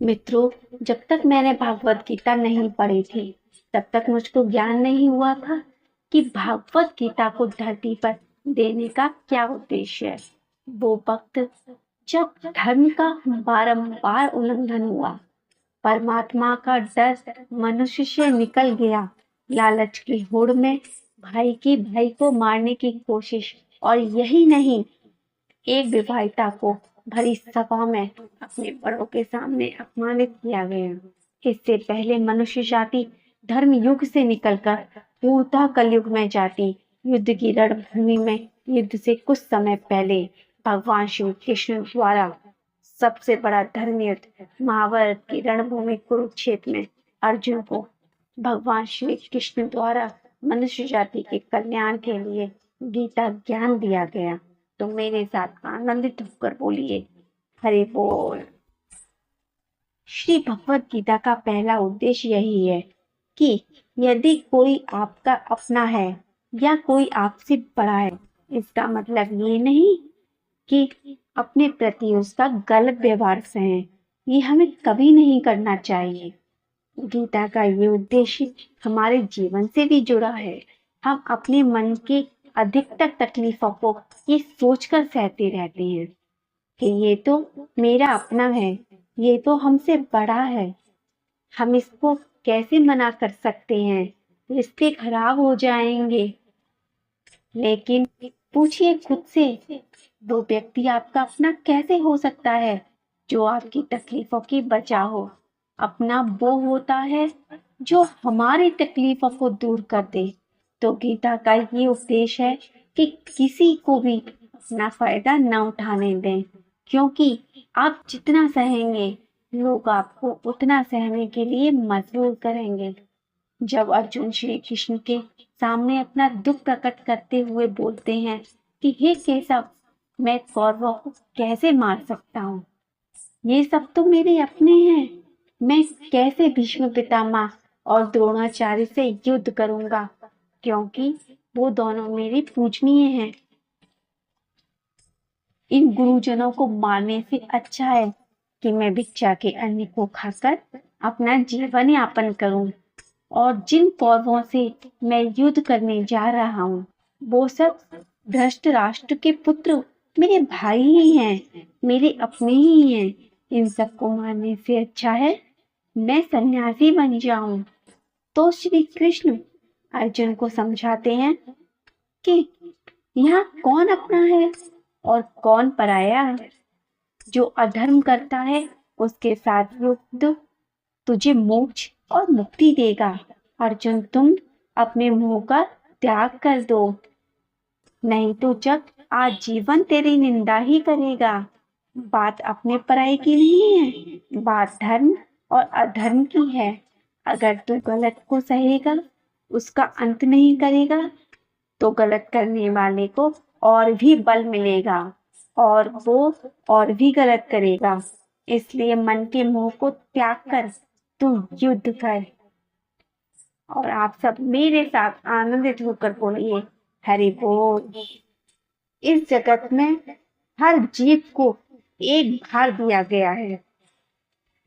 मित्रों, जब तक मैंने भागवत गीता नहीं पढ़ी थी, तब तक मुझको ज्ञान नहीं हुआ था कि भागवत गीता को धरती पर देने का क्या उद्देश्य है। वो वक्त जब धर्म का बारंबार उल्लंघन हुआ, परमात्मा का डर मनुष्य से निकल गया, लालच की होड़ में भाई को मारने की कोशिश, और यही नहीं, एक विवाहिता को भरी सभा में अपने बड़ों के सामने अपमानित किया गया। इससे पहले मनुष्य जाति धर्म युग से निकलकर पूर्णतः कलयुग में जाती। युद्ध की रणभूमि में युद्ध से कुछ समय पहले भगवान श्री कृष्ण द्वारा सबसे बड़ा धर्म युद्ध महाभारत की रणभूमि कुरुक्षेत्र में अर्जुन को भगवान श्री कृष्ण द्वारा मनुष्य जाति के कल्याण के लिए गीता ज्ञान दिया गया। तो मेरे साथ आनंदित होकर बोलिए, हरि बोल। श्री भगवत गीता का पहला उद्देश्य यही है कि यदि कोई आपका अपना है या कोई आपसे बड़ा है, इसका मतलब ये नहीं कि अपने प्रति उसका गलत व्यवहार सहें। ये हमें कभी नहीं करना चाहिए। गीता का ये उद्देश्य हमारे जीवन से भी जुड़ा है। हम अपने मन के अधिकतर तकलीफों को ये सोचकर सहते रहते हैं कि ये तो मेरा अपना है, ये तो हमसे बड़ा है, हम इसको कैसे मना कर सकते हैं, रिश्ते खराब हो जाएंगे। लेकिन पूछिए खुद से, वो व्यक्ति आपका अपना कैसे हो सकता है जो आपकी तकलीफों की बचा हो। अपना वो होता है जो हमारी तकलीफों को दूर कर दे। तो गीता का ये उपदेश है कि किसी को भी अपना फायदा न उठाने दें, क्योंकि आप जितना सहेंगे, लोग आपको उतना सहने के लिए मजबूर करेंगे। जब अर्जुन श्री कृष्ण के सामने अपना दुख प्रकट करते हुए बोलते हैं कि हे केशव, मैं कौरवों को कैसे मार सकता हूँ, ये सब तो मेरे अपने हैं, मैं कैसे भीष्म पितामह और द्रोणाचार्य से युद्ध करूंगा, क्योंकि वो दोनों मेरे पूजनीय हैं। इन गुरुजनों को मारने से अच्छा है कि मैं भिक्षा के अन्न को खाकर अपना जीवन यापन करूं। और जिन कौरवों से मैं युद्ध करने जा रहा हूँ, वो सब भ्रष्ट राष्ट्र के पुत्र मेरे भाई ही हैं, मेरे अपने ही हैं। इन सबको मारने से अच्छा है मैं सन्यासी बन जाऊं। तो श्री कृष्ण अर्जुन को समझाते हैं कि यहाँ कौन अपना है और कौन पराया है। जो अधर्म करता है उसके साथ युद्ध तुझे मोक्ष और मुक्ति देगा। अर्जुन, तुम अपने मुंह का त्याग कर दो, नहीं तो जग आजीवन तेरी निंदा ही करेगा। बात अपने पराई की नहीं है, बात धर्म और अधर्म की है। अगर तू गलत को सहेगा, उसका अंत नहीं करेगा, तो गलत करने वाले को और भी बल मिलेगा और वो और भी गलत करेगा। इसलिए मन के मोह को त्याग कर तू युद्ध कर। और आप सब मेरे साथ आनंदित होकर बोलिए, हरि बोल। इस जगत में हर जीव को एक भार दिया गया है,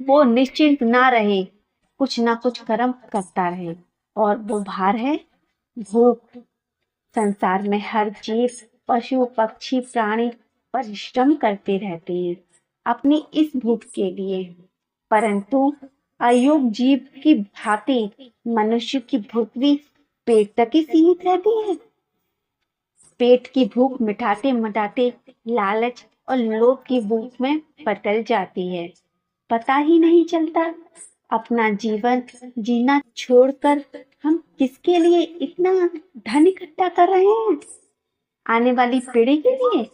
वो निश्चिंत ना रहे, कुछ ना कुछ कर्म करता रहे, और वो भार है भूख। संसार में हर जीव, पशु पक्षी प्राणी परिश्रम करते रहते हैं अपनी इस भूख के लिए, परंतु अयोग्य जीव की भांति मनुष्य की भूख भी पेट तक ही सीमित रहती है। पेट की भूख मिटाते मिटाते लालच और लोभ की भूख में बदल जाती है। पता ही नहीं चलता अपना जीवन जीना छोड़कर हम किसके लिए इतना धन इकट्ठा कर रहे हैं, आने वाली पीढ़ी के लिए।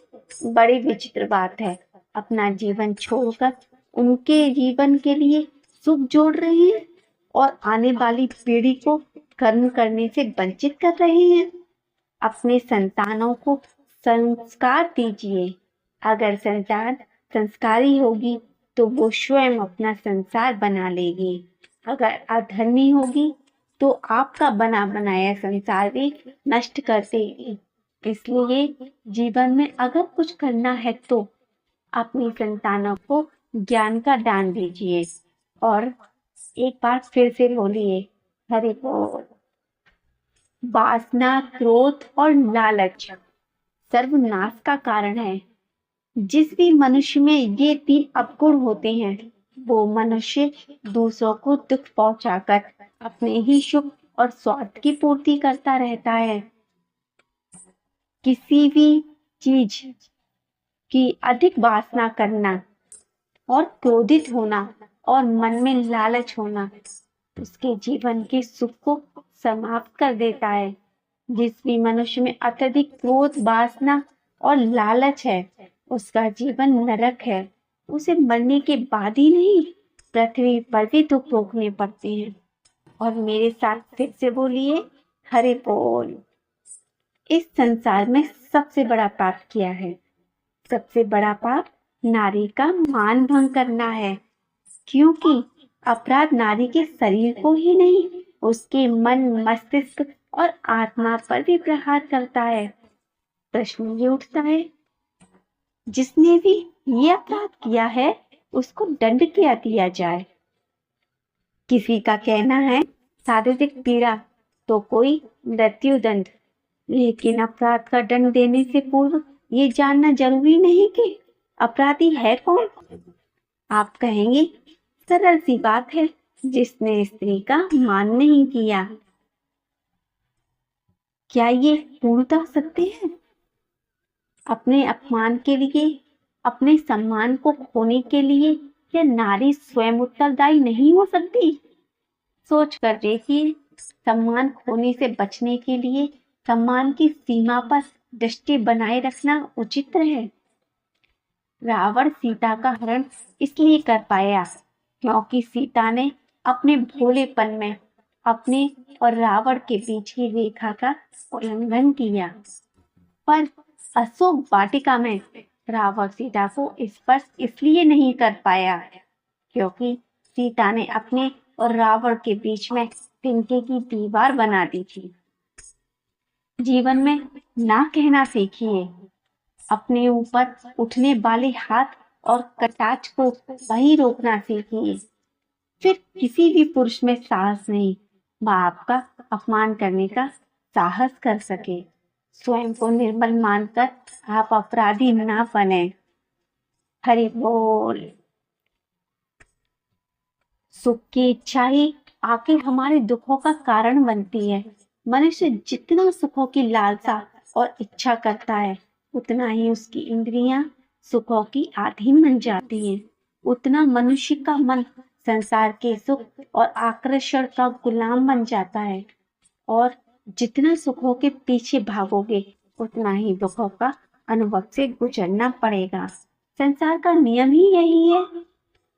बड़ी विचित्र बात है, अपना जीवन छोड़कर उनके जीवन के लिए सुख जोड़ रहे हैं और आने वाली पीढ़ी को कर्म करने से वंचित कर रहे हैं। अपने संतानों को संस्कार दीजिए। अगर संतान संस्कारी होगी तो वो स्वयं अपना संसार बना लेगी। अगर अधर्मी होगी तो आपका बना बनाया संसार भी नष्ट कर देगी। इसलिए जीवन में अगर कुछ करना है तो अपनी संतानों को ज्ञान का दान दीजिए। और एक बार फिर से बोलिए, हरि बोल। वासना, क्रोध और लालच सर्वनाश का कारण है। जिस भी मनुष्य में ये 3 अवगुण होते हैं, वो मनुष्य दूसरों को दुख पहुंचाकर अपने ही सुख और स्वार्थ की पूर्ति करता रहता है। किसी भी चीज की अधिक वासना करना और क्रोधित होना और मन में लालच होना उसके जीवन के सुख को समाप्त कर देता है। जिस भी मनुष्य में अत्यधिक क्रोध, वासना और लालच है, उसका जीवन नरक है। उसे मरने के बाद ही नहीं, पृथ्वी पर भी दुख भोगने पड़ते हैं। और मेरे साथ फिर से बोलिए, हरि बोल। इस संसार में सबसे बड़ा पाप क्या है? सबसे बड़ा पाप नारी का मान भंग करना है, क्योंकि अपराध नारी के शरीर को ही नहीं, उसके मन, मस्तिष्क और आत्मा पर भी प्रहार करता है। प्रश्न ये उठता है, जिसने भी ये अपराध किया है उसको दंड क्या दिया जाए? किसी का कहना है शारीरिक पीड़ा तो कोई मृत्यु दंड, लेकिन अपराध का दंड देने से पूर्व ये जानना जरूरी नहीं कि अपराधी है कौन। आप कहेंगे सरल सी बात है, जिसने स्त्री का मान नहीं किया। क्या ये पूर्णतः सत्य है? अपने अपमान के लिए, अपने सम्मान को खोने के लिए क्या नारी स्वयं उत्तरदायी नहीं हो सकती? सोच कर देखिए, सम्मान खोने से बचने के लिए सम्मान की सीमा पर दृष्टि बनाए रखना उचित है। रावण सीता का हरण इसलिए कर पाया क्योंकि सीता ने अपने भोलेपन में अपने और रावण के बीच की रेखा का उल्लंघन किया। पर अशोक वाटिका में रावण सीता को स्पर्श इसलिए नहीं कर पाया क्योंकि सीता ने अपने और रावण के बीच में तिनके की दीवार बना दी थी। जीवन में ना कहना सीखिए। अपने ऊपर उठने वाले हाथ और कटाक्ष को वही रोकना सीखिए। फिर किसी भी पुरुष में साहस नहीं वह आपका अपमान करने का साहस कर सके। स्वयं को निर्बल मानकर आप अपराधी ना बने। हरि बोल। सुख की इच्छा ही आखिर हमारे दुखों का कारण बनती है। मनुष्य जितना सुखों की लालसा और इच्छा करता है, उतना ही उसकी इंद्रियां सुखों की अधीन बन जाती हैं। उतना मनुष्य का मन संसार के सुख और आकर्षण का गुलाम बन जाता है। और जितना सुखों के पीछे भागोगे, उतना ही दुखों का अनुभव से गुजरना पड़ेगा। संसार का नियम ही यही है।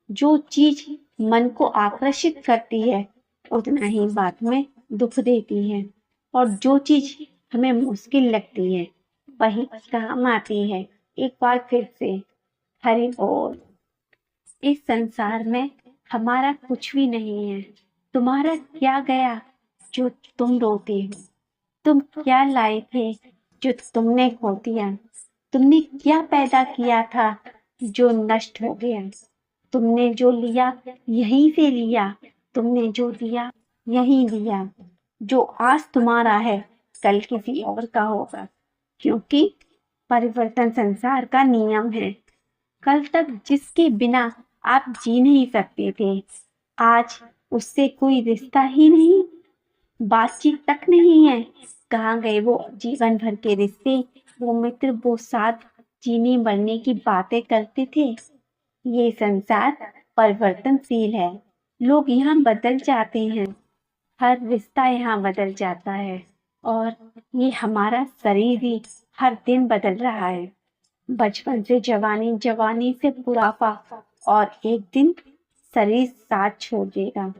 जो चीज मन को आकर्षित करती है, उतना ही बाद में दुख देती है। और जो चीज हमें मुश्किल लगती है, वही काम आती है। एक बार फिर से हरि बोल। इस संसार में हमारा कुछ भी नहीं है। तुम्हारा क्या गया जो तुम रोते हो? तुम क्या लाए थे जो तुमने खो दिया? तुमने क्या पैदा किया था जो नष्ट हो गया? तुमने जो लिया यहीं से लिया, तुमने जो दिया यहीं दिया। जो आज तुम्हारा है कल किसी और का होगा, क्योंकि परिवर्तन संसार का नियम है। कल तक जिसके बिना आप जी नहीं सकते थे, आज उससे कोई रिश्ता ही नहीं, बातचीत तक नहीं है। कहाँ गए वो जीवन भर के रिश्ते, वो मित्र, वो साथ जीने मरने की बातें करते थे? ये संसार परिवर्तनशील है। लोग यहाँ बदल जाते हैं, हर रिश्ता यहाँ बदल जाता है, और ये हमारा शरीर भी हर दिन बदल रहा है। बचपन से जवानी, जवानी से बुढ़ापा, और एक दिन शरीर साथ छोड़ देगा।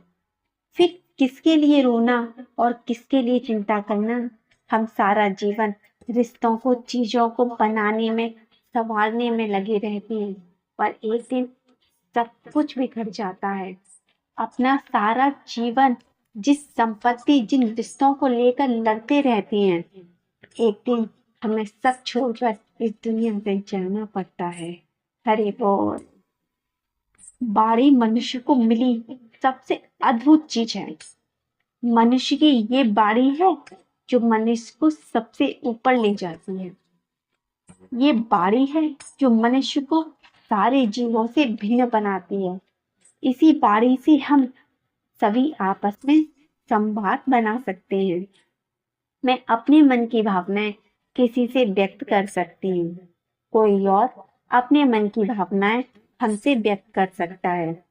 फिर किसके लिए रोना और किसके लिए चिंता करना? हम सारा जीवन रिश्तों को, चीजों को बनाने में, संभालने में लगे रहते हैं, पर एक दिन सब कुछ बिखर जाता है। अपना सारा जीवन जिस संपत्ति, जिन रिश्तों को लेकर लड़ते रहते हैं, एक दिन हमें सब छोड़कर इस दुनिया से जाना पड़ता है। हरि बोल। बाड़ी मनुष्य को मिली सबसे अद्भुत चीज है। मनुष्य की ये बाड़ी है जो मनुष्य को सबसे ऊपर ले जाती है। ये बाड़ी है जो मनुष्य को सारे जीवों से भिन्न बनाती है। इसी बाड़ी से हम सभी आपस में संवाद बना सकते हैं। मैं अपने मन की भावनाएं किसी से व्यक्त कर सकती हूँ, कोई और अपने मन की भावनाएं हमसे व्यक्त कर सकता है।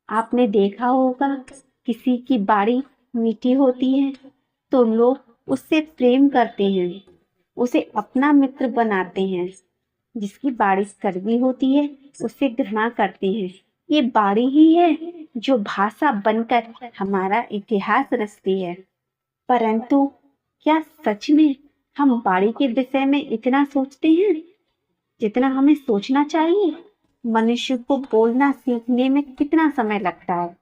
आपने देखा होगा किसी की बाड़ी मीठी होती है तो लोग उससे प्रेम करते हैं, उसे अपना मित्र बनाते हैं। जिसकी बाड़ी कड़वी होती है उससे घृणा करते हैं। ये बाड़ी ही है जो भाषा बनकर हमारा इतिहास रचती है। परंतु क्या सच में हम बाड़ी के विषय में इतना सोचते हैं जितना हमें सोचना चाहिए? मनुष्य को बोलना सीखने में कितना समय लगता है?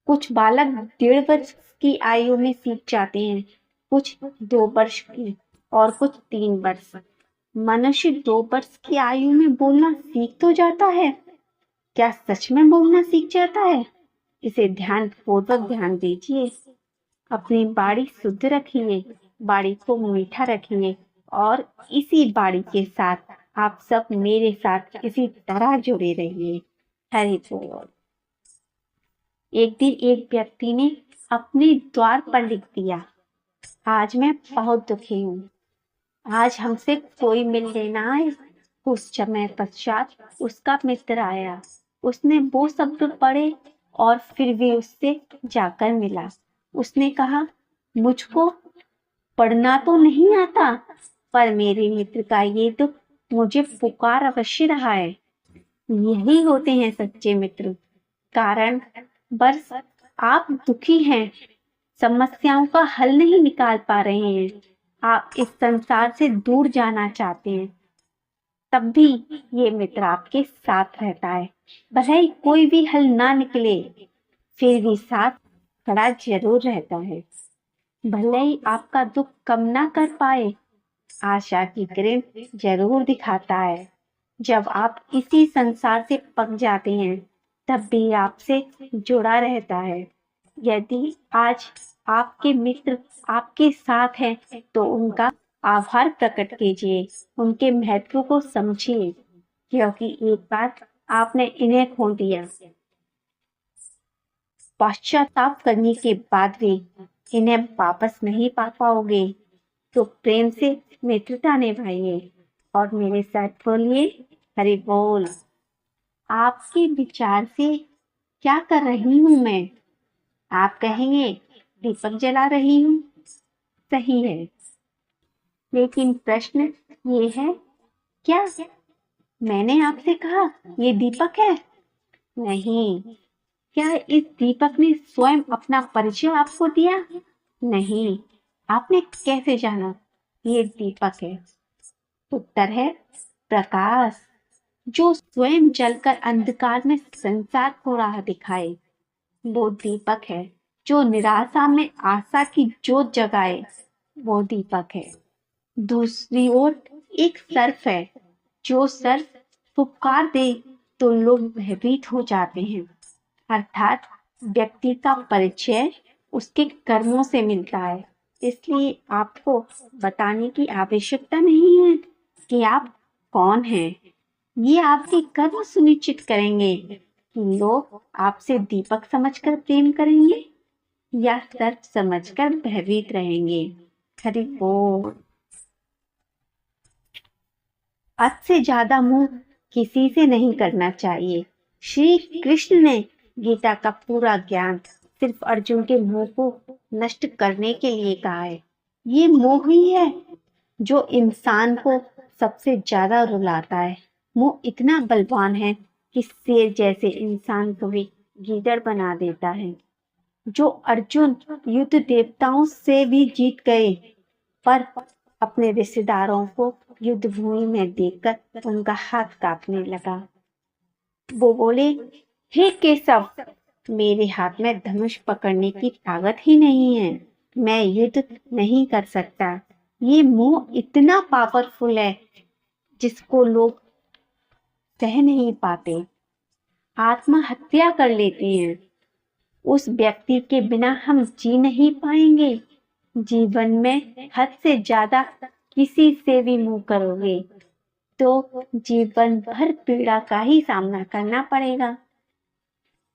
कुछ बालक 1.5 वर्ष की आयु में सीख जाते हैं, कुछ 2 वर्ष की और कुछ 3 वर्ष। मनुष्य 2 वर्ष की आयु में बोलना सीख तो जाता है, क्या सच में बोलना सीख जाता है? इसे ध्यान पूर्वक ध्यान दीजिए। अपनी बाड़ी शुद्ध रखिए, बाड़ी को मीठा रखिए और इसी बाड़ी के साथ आप सब मेरे साथ इसी तरह जुड़े रहिए। हरि बोल। एक दिन एक व्यक्ति ने अपने द्वार पर लिख दिया, आज मैं बहुत दुखी हूँ, आज हमसे कोई मिलने ना आए। कुछ समय पश्चात उसका मित्र आया, उसने वो शब्द पढ़े और फिर भी उससे जाकर मिला। उसने कहा, मुझको पढ़ना तो नहीं आता, पर मेरे मित्र का ये दुख मुझे पुकार अवश्य रहा है। यही होते हैं सच्चे मित्र। कारण बस आप दुखी हैं, समस्याओं का हल नहीं निकाल पा रहे हैं, आप इस संसार से दूर जाना चाहते हैं, तब भी ये मित्र आपके साथ रहता है। भले ही कोई भी हल ना निकले, फिर भी साथ खड़ा जरूर रहता है। भले ही आपका दुख कम ना कर पाए, आशा की किरण जरूर दिखाता है। जब आप इसी संसार से पक जाते हैं, तब भी आपसे जुड़ा रहता है। यदि आज आपके मित्र आपके साथ हैं, तो उनका आभार प्रकट कीजिए, उनके महत्व को समझिए, क्योंकि एक बार आपने इन्हें खो दिया, पश्चाताप करने के बाद भी इन्हें वापस नहीं पा पाओगे। तो प्रेम से मित्रता निभाइए और मेरे साथ बोलिए, हरि बोल। आपके विचार से क्या कर रही हूं मैं? आप कहेंगे दीपक जला रही हूं। सही है, लेकिन प्रश्न ये है, क्या मैंने आपसे कहा ये दीपक है? नहीं। क्या इस दीपक ने स्वयं अपना परिचय आपको दिया? नहीं। आपने कैसे जाना ये दीपक है? उत्तर है प्रकाश, जो स्वयं जलकर अंधकार में संसार को राह दिखाए। वो दीपक है जो निराशा में आशा की जोत जगाए। वो दीपक है। दूसरी ओर एक सर्प है, जो सर्प फुफकार दे तो लोग भयभीत हो जाते हैं। अर्थात व्यक्ति का परिचय उसके कर्मों से मिलता है। इसलिए आपको बताने की आवश्यकता नहीं है कि आप कौन हैं। ये आपके कर्म सुनिश्चित करेंगे कि लोग आपसे दीपक समझकर प्रेम करेंगे या सर्प समझकर भयभीत रहेंगे। हरि बोल। हद से ज्यादा मोह किसी से नहीं करना चाहिए। श्री कृष्ण ने गीता का पूरा ज्ञान सिर्फ अर्जुन के मोह को नष्ट करने के लिए कहा है। ये मोह ही है जो इंसान को सबसे ज्यादा रुलाता है। मोह इतना बलवान है कि शेर जैसे इंसान को भी गीदड़ बना देता है। जो अर्जुन युद्ध देवताओं से भी जीत गए, पर अपने रिश्तेदारों को युद्ध भूमि में देखकर उनका हाथ कांपने लगा। वो बोले, हे केशव, मेरे हाथ में धनुष पकड़ने की ताकत ही नहीं है, मैं युद्ध नहीं कर सकता। ये मोह इतना पावरफुल है जिसको लोग सह नहीं पाते। आत्महत्या कर लेते हैं, उस व्यक्ति के बिना हम जी नहीं पाएंगे। जीवन में हद से ज्यादा किसी से भी मुंह करोगे तो जीवन भर पीड़ा का ही सामना करना पड़ेगा।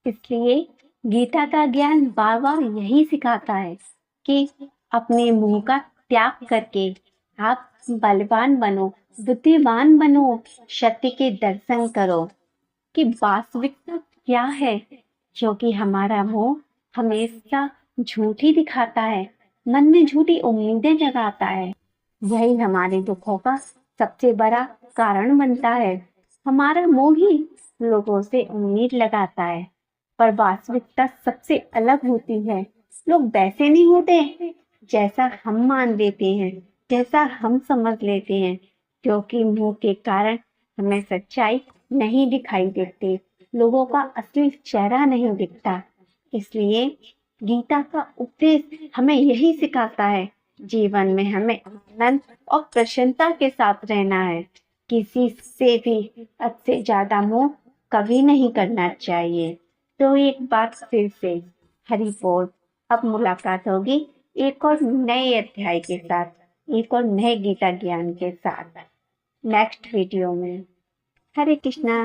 इसलिए गीता का ज्ञान बार बार यही सिखाता है कि अपने मुंह का त्याग करके आप बलवान बनो, बुद्धिमान बनो, सत्य के दर्शन करो कि वास्तविकता क्या है, क्योंकि हमारा मुंह हमेशा झूठ ही दिखाता है, मन में झूठी उम्मीदें जगाता है। यही हमारे दुखों का सबसे बड़ा कारण बनता है। हमारा मुंह ही लोगों से उम्मीद लगाता है, पर वास्तविकता सबसे अलग होती है। लोग वैसे नहीं होते जैसा हम मान लेते हैं, जैसा हम समझ लेते हैं, क्योंकि मुंह के कारण हमें सच्चाई नहीं दिखाई देती, लोगों का असली चेहरा नहीं दिखता। इसलिए गीता का उपदेश हमें यही सिखाता है, जीवन में हमें आनंद और प्रसन्नता के साथ रहना है। किसी से भी हद से ज्यादा मोह कभी नहीं करना चाहिए। तो एक बार फिर से हरि बोल। अब मुलाकात होगी एक और नए अध्याय के साथ, एक और नए गीता ज्ञान के साथ नेक्स्ट वीडियो में। हरे कृष्णा।